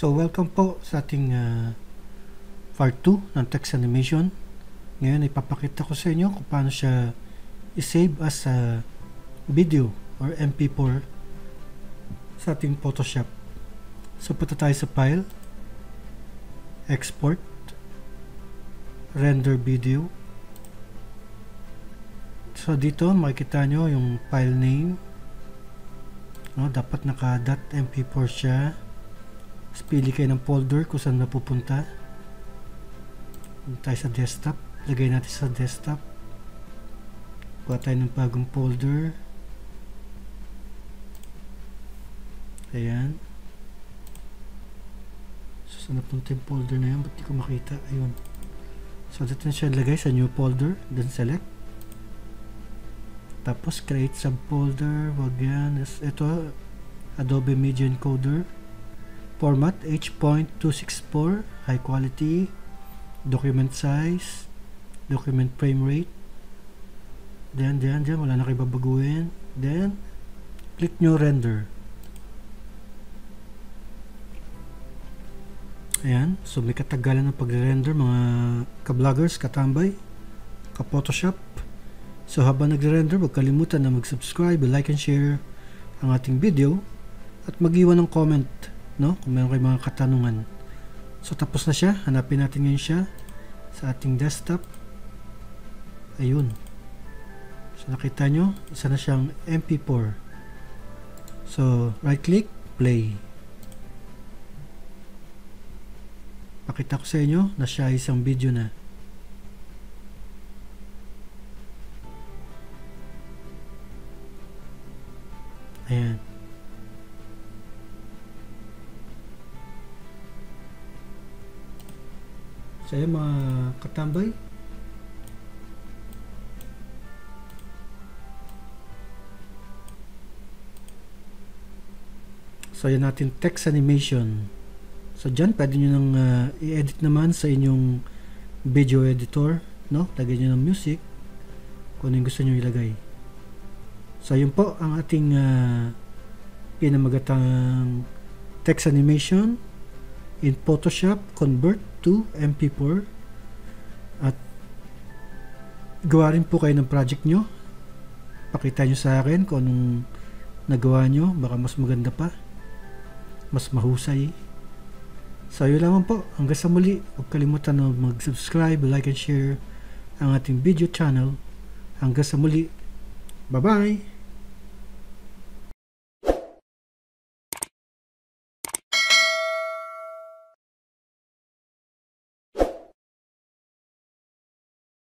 So welcome po sa ating part 2 ng text animation. Ngayon ipapakita ko sa inyo kung paano siya i-save as a video or MP4 sa ating Photoshop. So punta tayo sa file, export, render video. So dito makikita nyo yung file name, dapat naka .mp4 siya. Pili kayo ng folder kung saan napupunta. Tayo sa desktop, lagay natin sa desktop. Kuha tayo ng bagong folder. Ayan. So saan napunta yung folder na yan? Ba't di ko makita? Ayun. So dito na siya lagay sa new folder, then select. Tapos create subfolder, wag yan. Ito Adobe Media Encoder. Format H.264, high quality, document size, document frame rate. Then wala na kayo babaguhin. Then click nyo render. Ayan, so may katagalan ng pag-render mga ka-vloggers, katambay, ka-Photoshop. So habang nagre-render, huwag kalimutan na mag-subscribe, like and share ang ating video at mag-iwan ng comment, kung meron kayong mga katanungan. So tapos na siya. Hanapin natin ngayon siya sa ating desktop. Ayun. So nakita nyo, isa na siyang MP4. So right click, play. Pakita ko sa inyo na siya isang video na. Ayan. So ayan mga katambay. So ayan natin text animation. So dyan pwede nyo nang i-edit naman sa inyong video editor, lagay nyo ng music kung ano yung gusto nyo ilagay. So yun po ang ating pinamagatang text animation in Photoshop, convert to MP4. At gawa rin po kayo ng project nyo. Pakita nyo sa akin kung anong nagawa nyo, baka mas maganda pa, mas mahusay. So yun lamang po, hanggang sa muli. Huwag kalimutan na mag-subscribe, like and share ang ating video channel. Hanggang sa muli, bye bye.